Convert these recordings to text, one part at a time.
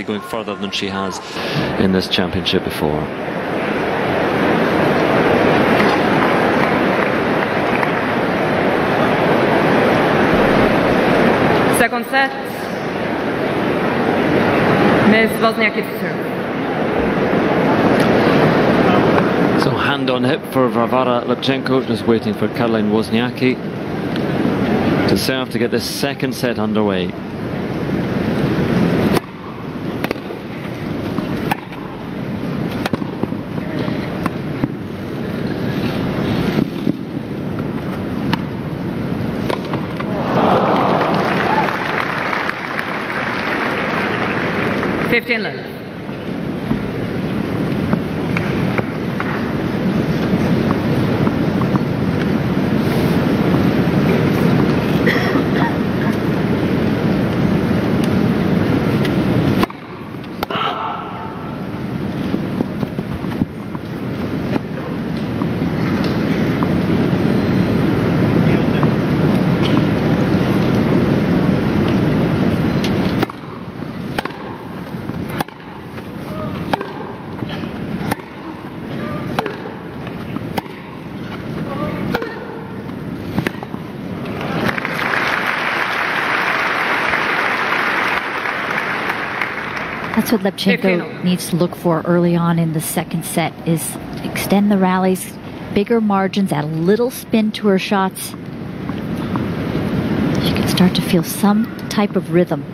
going further than she has in this championship before. Second set. Ms. Wozniacki to serve. So hand on hip for Varvara Lepchenko, just waiting for Caroline Wozniacki to serve to get this second set underway. Left. That's what Lepchenko needs to look for early on in the second set, is extend the rallies, bigger margins, add a little spin to her shots. She can start to feel some type of rhythm.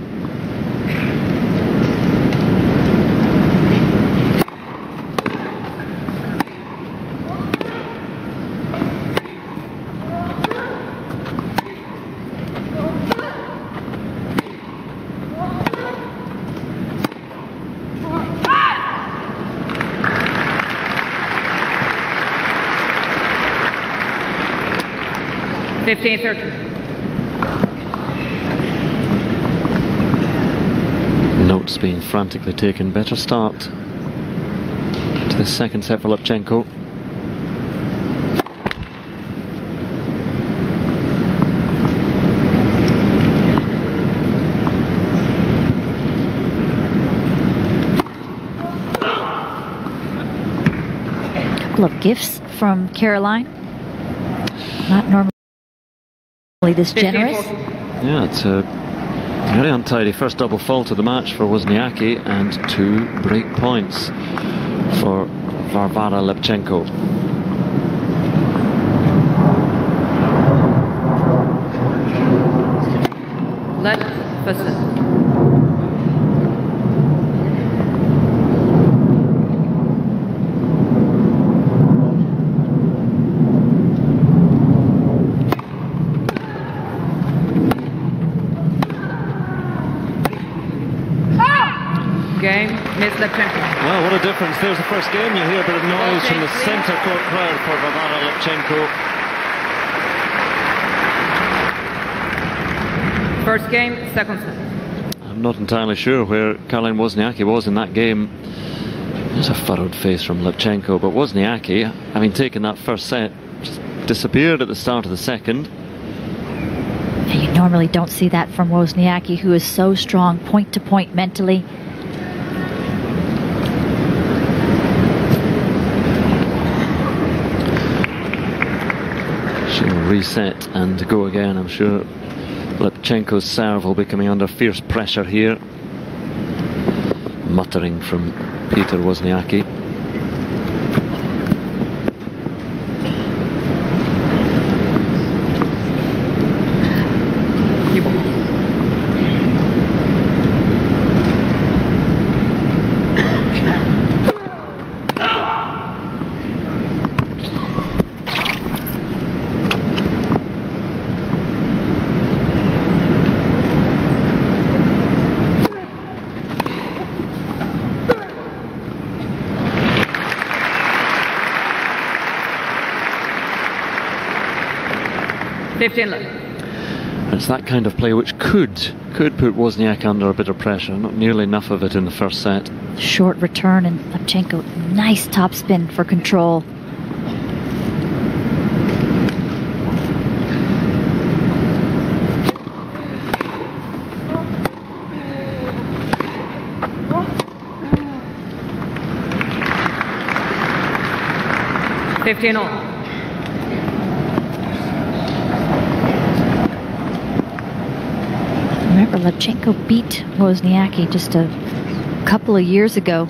Notes being frantically taken. Better start to the second set for Lepchenko. A couple of gifts from Caroline. Not normally this generous. Yeah, it's a very untidy first double fault of the match for Wozniacki and 2 break points for Varvara Lepchenko. Well, what a difference. There's the first game. You hear a bit of noise from the centre court crowd for Varvara Lepchenko. First game, second set. I'm not entirely sure where Caroline Wozniacki was in that game. There's a furrowed face from Lepchenko, but Wozniacki, having taken that first set, just disappeared at the start of the second. You normally don't see that from Wozniacki, who is so strong point to point mentally. She'll reset and go again. I'm sure Lepchenko's serve will be coming under fierce pressure here. Muttering from Peter Wozniacki. It's that kind of play which could put Wozniacki under a bit of pressure. Not nearly enough of it in the first set. Short return, and Lepchenko, nice topspin for control. 15-all. Remember, Lepchenko beat Wozniacki just a couple of years ago.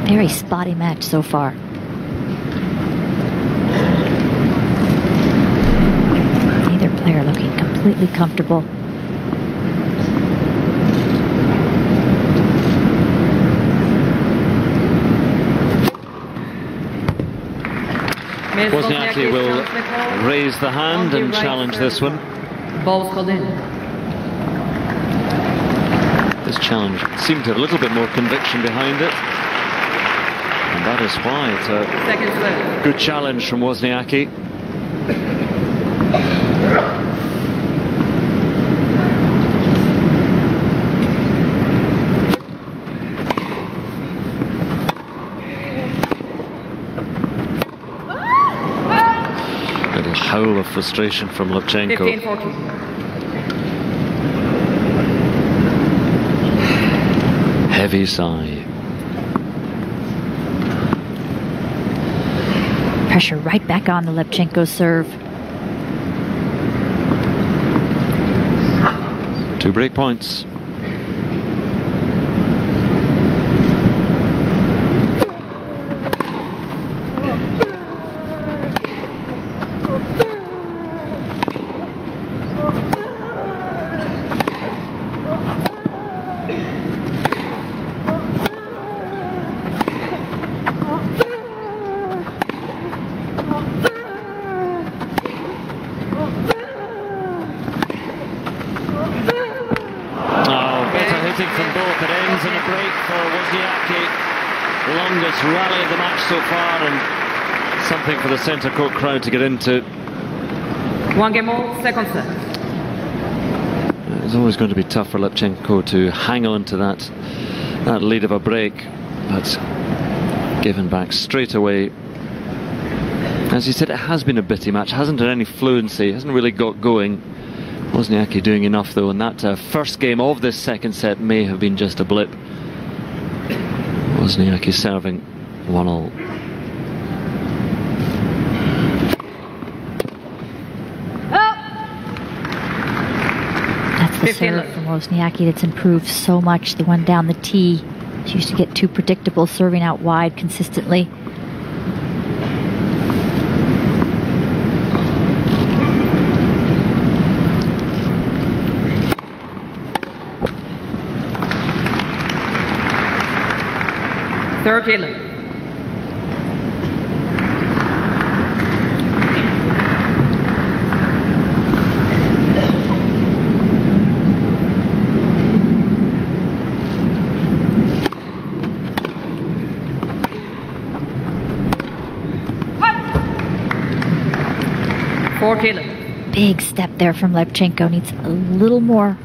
Very spotty match so far. Neither player looking completely comfortable. Wozniacki will raise the hand and challenge this one. Ball's called in. This challenge seemed to have a little bit more conviction behind it. And that is why it's a good challenge from Wozniacki. Little howl of frustration from Lepchenko. 15-14. Heavy sigh. Pressure right back on the Lepchenko serve. 2 break points. From both, it ends in a break for Wozniacki. Longest rally of the match so far, and something for the centre court crowd to get into. 1-all, second set. It's always going to be tough for Lepchenko to hang on to that lead of a break, but given back straight away. As you said, it has been a bitty match, hasn't had any fluency, hasn't really got going. Wozniacki doing enough though, and that first game of this second set may have been just a blip. Wozniacki serving 1-all. That's the serve from Wozniacki that's improved so much. The one down the tee. She used to get too predictable, serving out wide consistently. Third Taylor. Big step there from Lepchenko. Needs a little more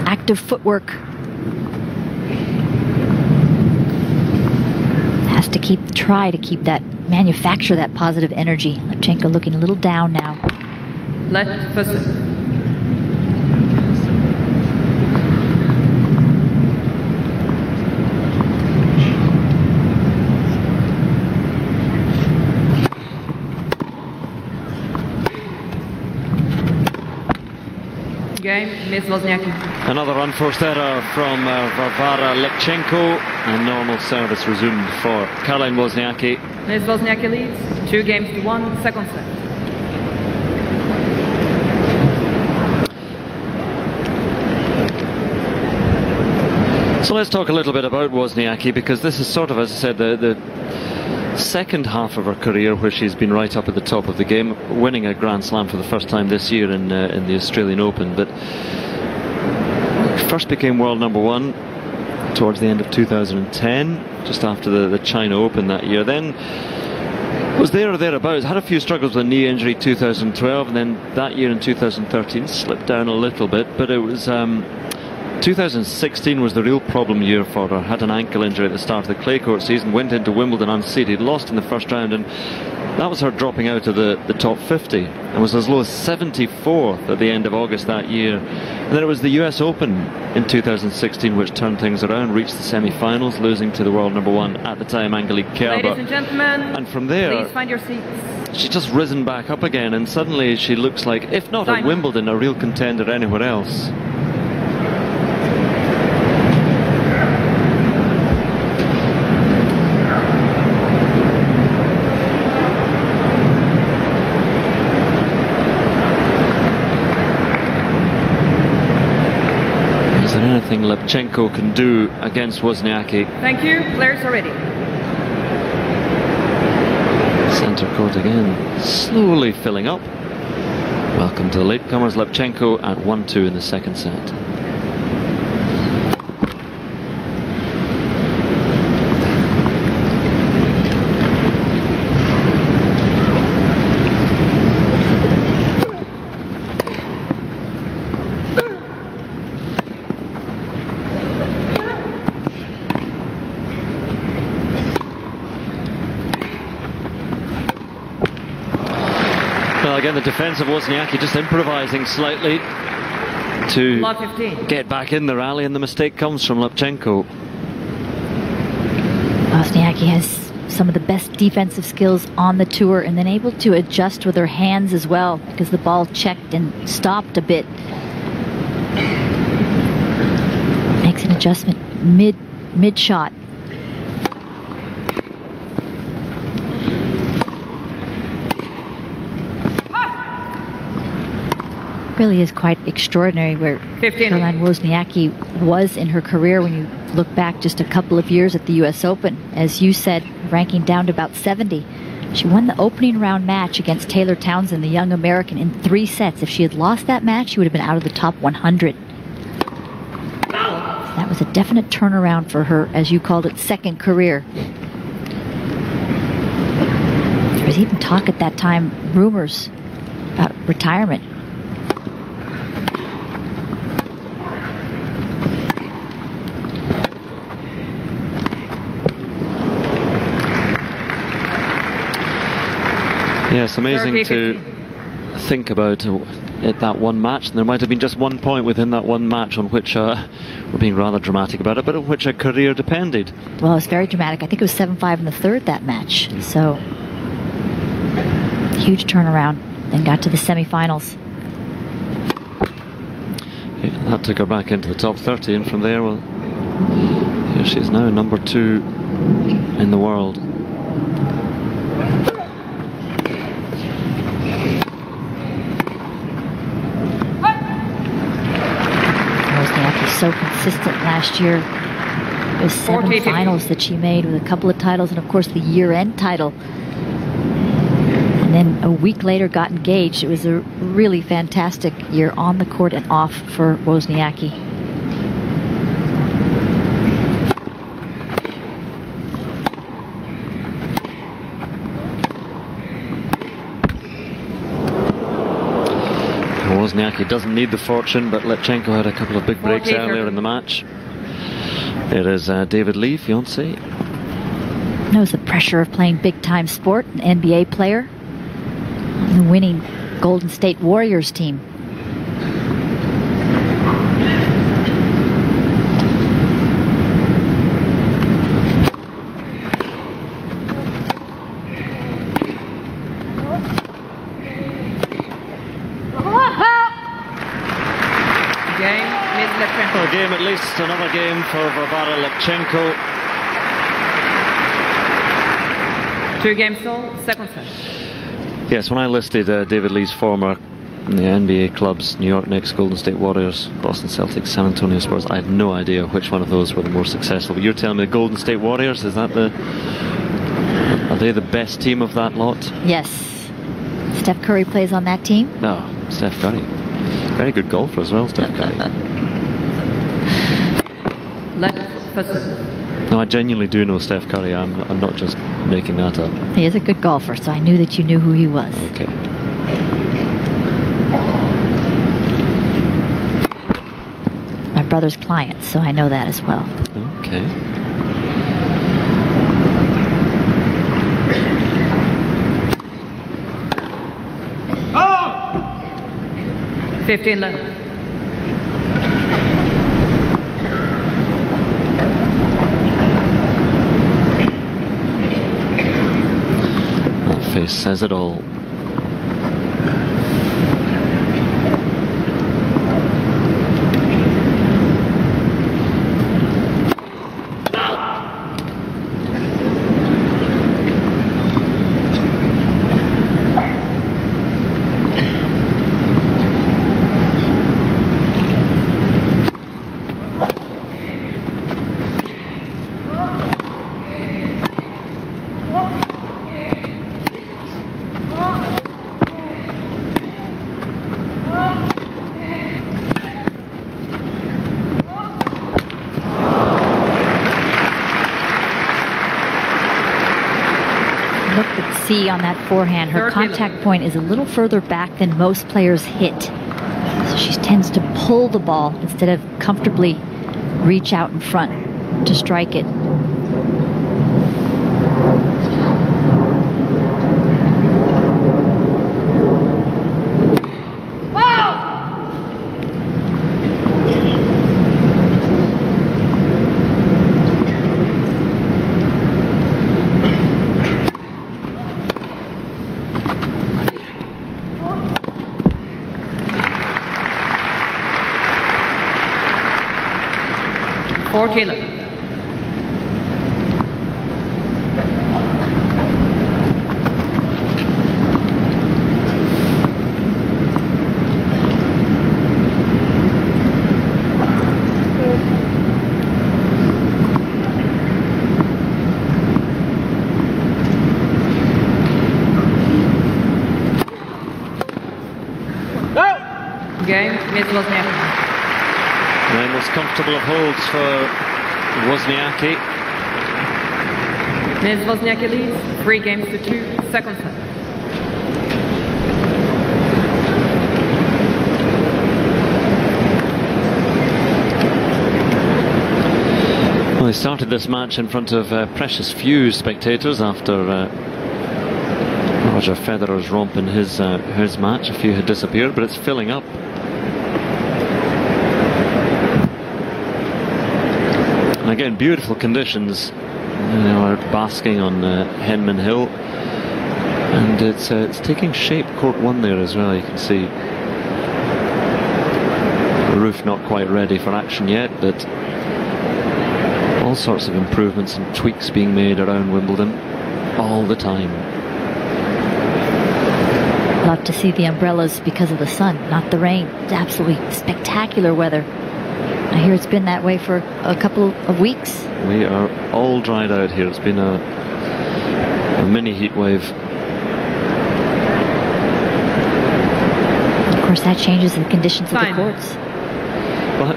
active footwork. Has to try to keep that, manufacture that positive energy. Lepchenko looking a little down now. Left first. Game, Ms. Wozniacki. Another unforced error from Varvara Lepchenko, and normal service resumed for Caroline Wozniacki. Ms. Wozniacki leads 2-1, second set. So let's talk a little bit about Wozniacki, because this is sort of, as I said, the second half of her career where she's been right up at the top of the game, winning a Grand Slam for the first time this year in the Australian Open. But first became world number 1 towards the end of 2010, just after the China Open that year. Then was there or thereabouts. Had a few struggles with a knee injury 2012, and then that year in 2013 slipped down a little bit, but it was 2016 was the real problem year for her. Had an ankle injury at the start of the clay court season, went into Wimbledon unseeded, lost in the first round, and that was her dropping out of the top 50, and was as low as 74th at the end of August that year. And then it was the US Open in 2016 which turned things around, reached the semi-finals, losing to the world number one at the time, Angelique Kerber. Ladies and gentlemen, and from there, please find your seats. she's just risen back up again, and suddenly she looks like, if not at Wimbledon, a real contender anywhere else. Anything LEPCHENKO can do against Wozniacki. Thank you. Players are ready. Centre court again, slowly filling up. Welcome to the latecomers. LEPCHENKO at 1-2 in the second set. Well, again, the defence of Wozniacki just improvising slightly to get back in the rally, and the mistake comes from LEPCHENKO. Wozniacki has some of the best defensive skills on the tour, and then able to adjust with her hands as well, because the ball checked and stopped a bit. Makes an adjustment mid-shot. Really is quite extraordinary where Caroline Wozniacki was in her career when you look back just a couple of years at the US Open. As you said, ranking down to about 70. She won the opening round match against Taylor Townsend, the young American, in 3 sets. If she had lost that match, she would have been out of the top 100. That was a definite turnaround for her, as you called it, second career. There was even talk at that time, rumors about retirement. Yeah, it's amazing to think about it, that one match. And there might have been just 1 point within that one match on which we're being rather dramatic about it, but on which her career depended. Well, it's very dramatic. I think it was 7-5 in the third, that match. So, huge turnaround. Then got to the semi-finals. Yeah, that took her back into the top 30, and from there, well, here she is now, number 2 in the world. So consistent last year. It was 7 finals that she made, with a couple of titles and of course the year-end title. And then a week later got engaged. It was a really fantastic year on the court and off for Wozniacki. Wozniacki doesn't need the fortune, but LEPCHENKO had a couple of big breaks earlier in the match. It is David Lee, fiancé. Knows the pressure of playing big-time sport, an NBA player, and the winning Golden State Warriors team. A game, at least another game for Varvara LEPCHENKO. 2 games sold, second set. Yes, when I listed David Lee's former NBA clubs, New York Knicks, Golden State Warriors, Boston Celtics, San Antonio Spurs, I had no idea which one of those were the more successful. But you're telling me the Golden State Warriors, are they the best team of that lot? Yes. Steph Curry plays on that team. No, Steph Curry. Very good golfer as well, Steph Curry. Left first. No, I genuinely do know Steph Curry. I'm not just making that up. He is a good golfer, so I knew that you knew who he was. Okay. My brother's client, so I know that as well. Okay. Oh! 15 left. That face says it all. On that forehand, her contact point is a little further back than most players hit, so she tends to pull the ball instead of comfortably reach out in front to strike it. Taylor. Game, Ms. Wozniacki. The most comfortable of holds for Wozniacki. Ms. Wozniacki leads 3 games to 2, second set. Well, they started this match in front of precious few spectators after Roger Federer's romp in his match. A few had disappeared, but it's filling up. And again, beautiful conditions. We're basking on Henman Hill, and it's taking shape. Court 1 there as well. You can see the roof not quite ready for action yet, but all sorts of improvements and tweaks being made around Wimbledon all the time. Love to see the umbrellas because of the sun, not the rain. It's absolutely spectacular weather. I hear it's been that way for a couple of weeks. We are all dried out here. It's been a mini heat wave. Of course, that changes the conditions of the courts. But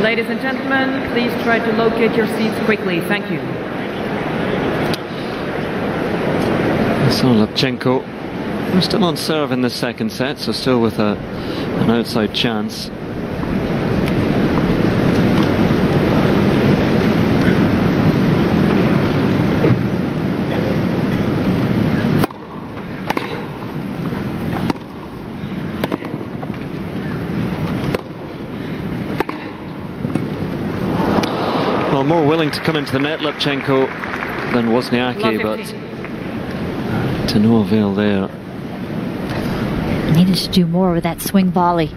ladies and gentlemen, please try to locate your seats quickly. Thank you. So LEPCHENKO, we're still on serve in the second set, so still with an outside chance. Well, more willing to come into the net, LEPCHENKO, than Wozniacki, but to no avail there. Needed to do more with that swing volley.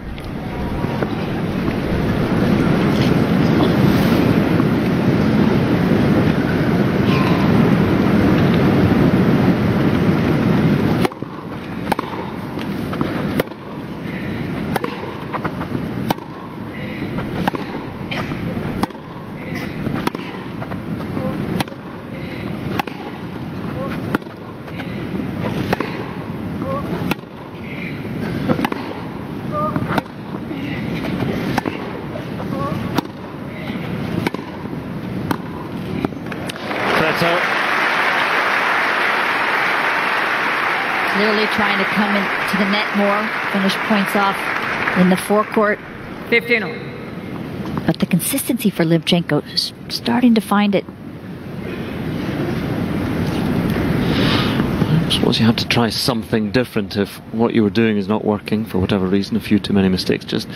trying to come into the net more, finish points off in the forecourt. 15-all. But the consistency for LEPCHENKO is starting to find it. I suppose you have to try something different if what you were doing is not working for whatever reason, a few too many mistakes. Just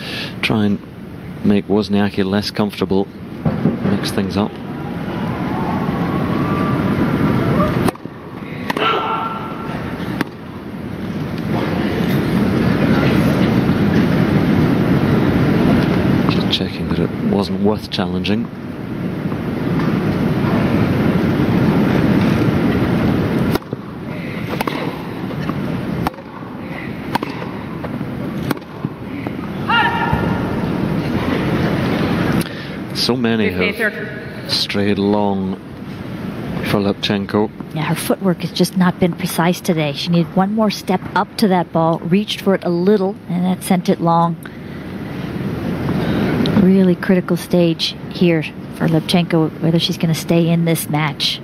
try and make Wozniacki less comfortable, mix things up. Just checking that it wasn't worth challenging. So many have strayed long for LEPCHENKO. Yeah, her footwork has just not been precise today. She needed one more step up to that ball, reached for it a little, and that sent it long. Really critical stage here for LEPCHENKO, whether she's going to stay in this match.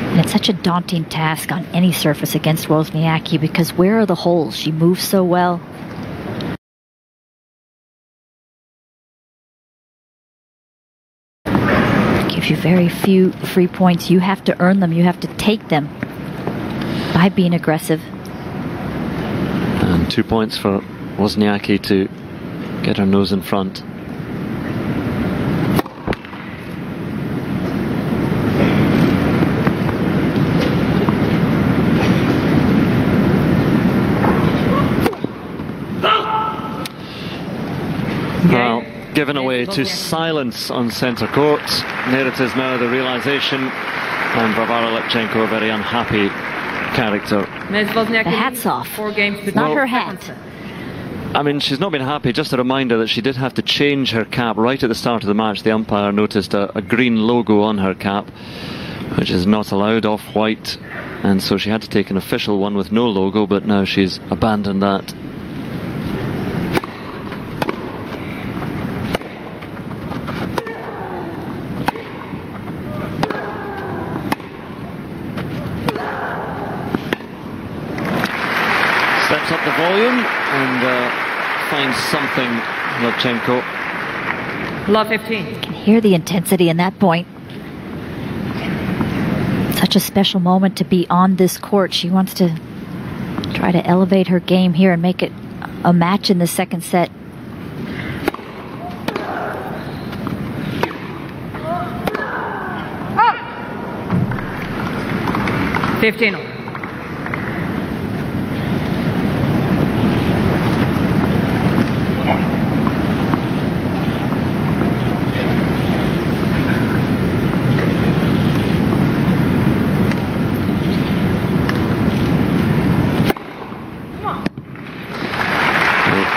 And it's such a daunting task on any surface against Wozniacki because where are the holes? She moves so well. Gives you very few free points. You have to earn them. You have to take them by being aggressive. And 2 points for Wozniacki to get her nose in front. Well, given away to silence on centre court. There it is now, the realisation. And Varvara LEPCHENKO, a very unhappy character. The hat's off. 4 games to not her hat. I mean, she's not been happy. Just a reminder that she did have to change her cap right at the start of the match. The umpire noticed a green logo on her cap, which is not allowed, off-white. And so she had to take an official one with no logo, but now she's abandoned that. Steps up the volume and finds something, LEPCHENKO. Love 15. You can hear the intensity in that point. Such a special moment to be on this court. She wants to try to elevate her game here and make it a match in the second set. Oh. 15.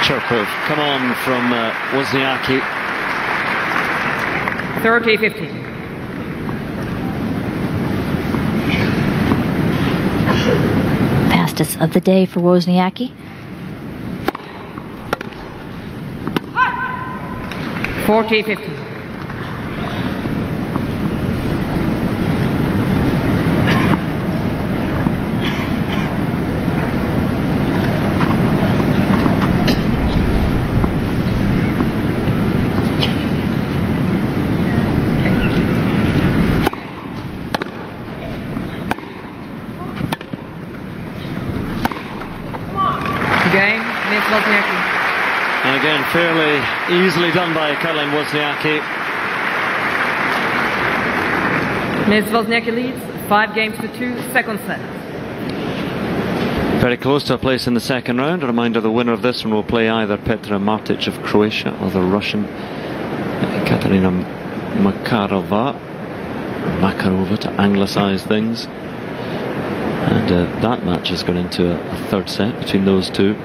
Chirp of come on from Wozniacki. 30-15. Fastest of the day for Wozniacki. 40-15. And again, fairly easily done by Caroline Wozniacki. Ms. Wozniacki leads 5-2, second set. Very close to a place in the second round. A reminder, the winner of this one will play either Petra Martic of Croatia or the Russian Katarina Makarova to anglicise things. And that match has gone into a third set between those two.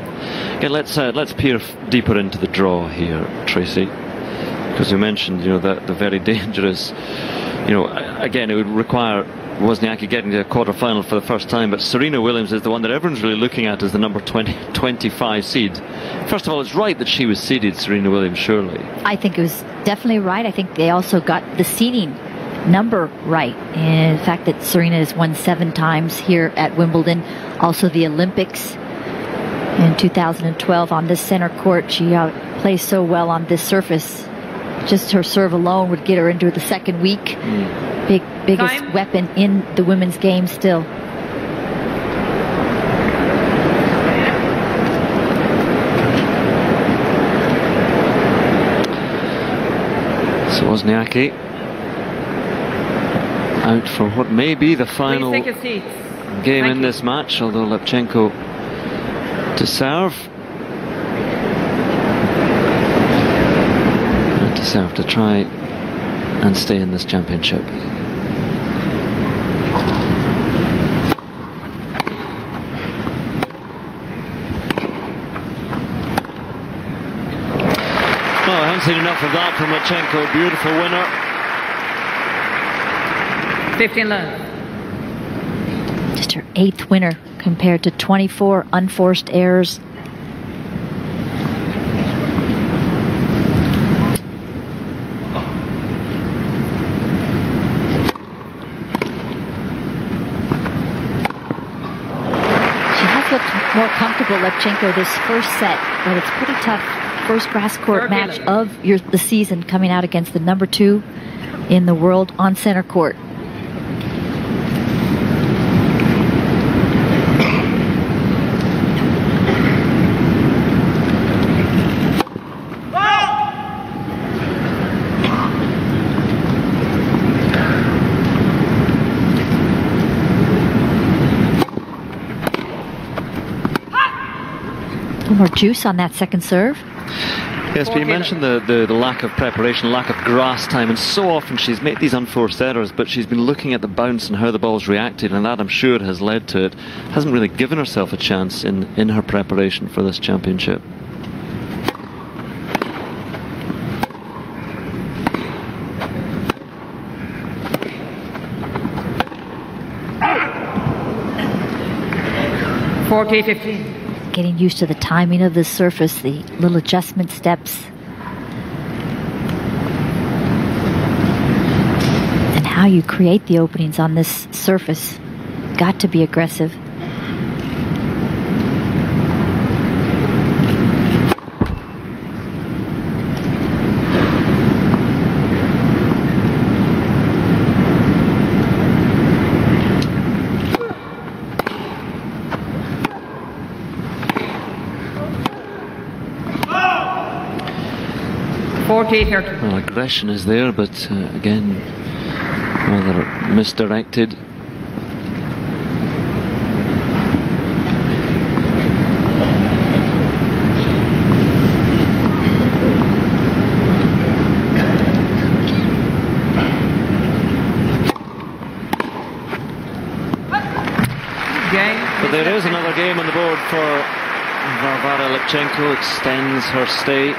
Again, let's peer deeper into the draw here, Tracy, because we mentioned, the very dangerous. Again, it would require Wozniacki getting to a quarter-final for the first time, but Serena Williams is the one that everyone's really looking at as the number 25 seed. First of all, it's right that she was seeded, Serena Williams, surely. I think it was definitely right. I think they also got the seeding number right. And the fact that Serena has won 7 times here at Wimbledon, also the Olympics in 2012 on this center court. She plays so well on this surface. Just her serve alone would get her into the second week. Biggest Time. weapon in the women's game still. So Wozniacki out for what may be the final Please take your seats. game Thank in you. this match, although LEPCHENKO to serve. And to serve to try and stay in this championship. Oh, I haven't seen enough of that from LEPCHENKO. Beautiful winner. 15 love. Just her 8th winner compared to 24 unforced errors. She has looked more comfortable, LEPCHENKO, this first set, but it's pretty tough. First grass court match of the season, coming out against the number 2 in the world on center court. A little more juice on that second serve. Yes, but you mentioned the lack of preparation, lack of grass time, and so often she's made these unforced errors, but she's been looking at the bounce and how the ball's reacted, and that, I'm sure, has led to it. Hasn't really given herself a chance in her preparation for this championship. Getting used to the timing of the surface, the little adjustment steps. And how you create the openings on this surface. Got to be aggressive. Well, aggression is there, but again, rather misdirected. But there is another game on the board for Varvara LEPCHENKO. Extends her stay.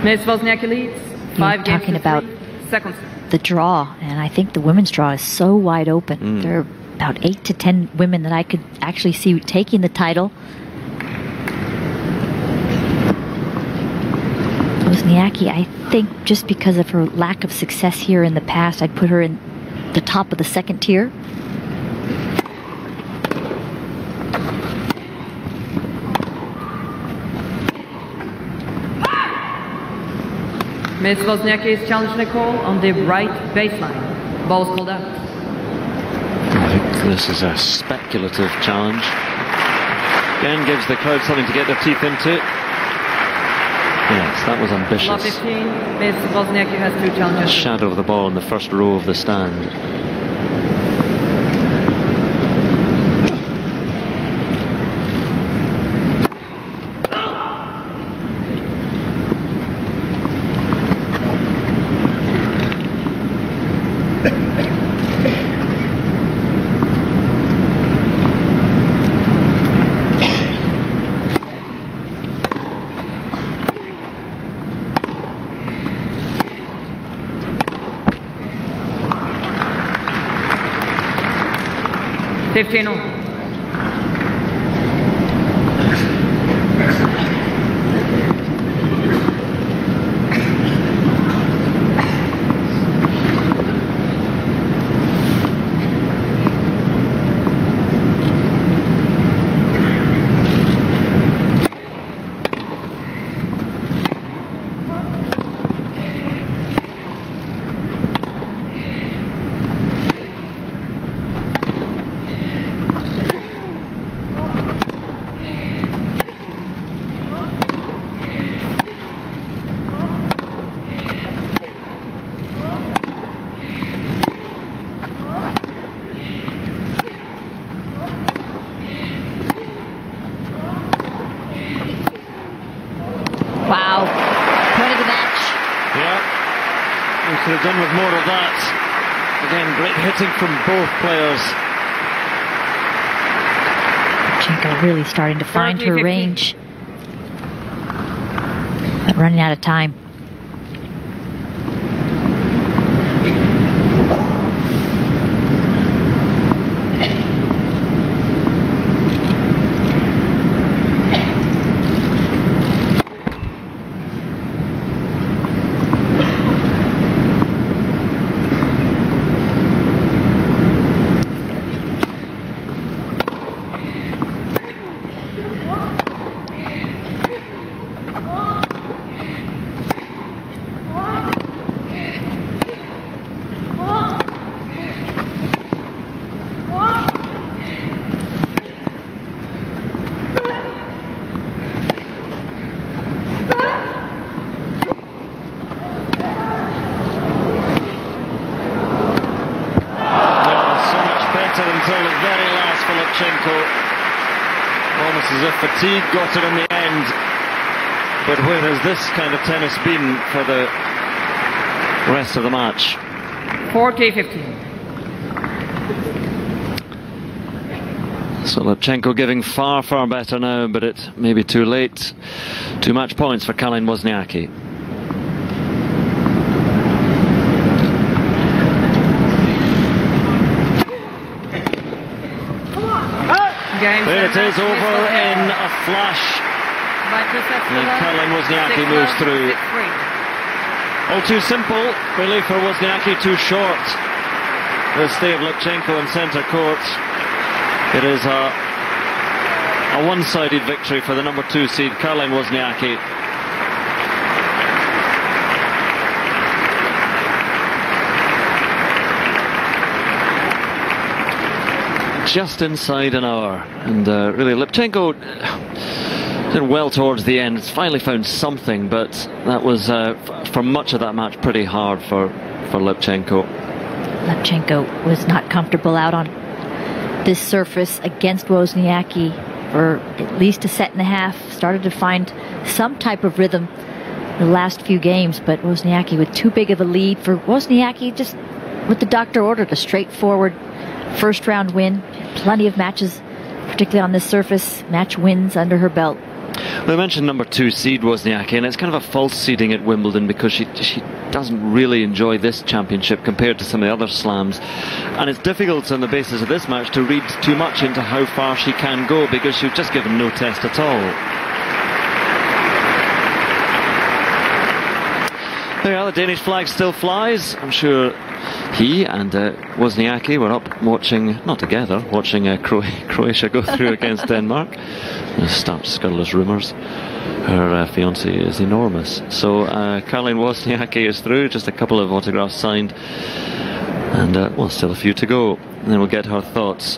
Ms. Wozniacki leads 5 games talking to about 3. Second. The draw, and I think the women's draw is so wide open. There are about 8 to 10 women that I could actually see taking the title. Wozniacki, I think just because of her lack of success here in the past, I'd put her in the top of the second tier. Ms. Wozniacki's challenge Nicole on the right baseline. Ball's pulled out. I think this is a speculative challenge. Again, gives the crowd something to get their teeth into. Yes, that was Law ambitious. 15. Ms. Wozniacki has 2 challenges. Shadow of the ball in the first row of the stand. 15-all. Wow. Point of the match. Yeah. We could have done with more of that. Again, great hitting from both players. LEPCHENKO really starting to find her range. But running out of time. Until the very last for LEPCHENKO. Almost as if fatigue got it in the end. But where has this kind of tennis been for the rest of the match? 4K15. So LEPCHENKO giving far, far better now, but it may be too late. 2 match points for Caroline Wozniacki. There it is, over in a flash. And Caroline Wozniacki moves through. All too simple, really, for Wozniacki, too short. The stay of LEPCHENKO in centre court. It is a one-sided victory for the number 2 seed, Caroline Wozniacki. Just inside an hour, and really LEPCHENKO did well towards the end. It's finally found something, but that was for much of that match pretty hard for LEPCHENKO. LEPCHENKO was not comfortable out on this surface against Wozniacki for at least a set and a half. Started to find some type of rhythm the last few games, but Wozniacki with too big of a lead for Wozniacki. Just what the doctor ordered, a straightforward first round win. Plenty of matches, particularly on this surface, match wins under her belt. We mentioned number 2 seed Wozniacki, and it's kind of a false seeding at Wimbledon because she doesn't really enjoy this championship compared to some of the other slams, and it's difficult on the basis of this match to read too much into how far she can go because she's just given no test at all. There you are, the Danish flag still flies. I'm sure he and Wozniacki were up watching, not together, watching Croatia go through against Denmark. Start scurrilous rumours. Her fiancé is enormous. So Caroline Wozniacki is through, just a couple of autographs signed. And well, still a few to go. And then we'll get her thoughts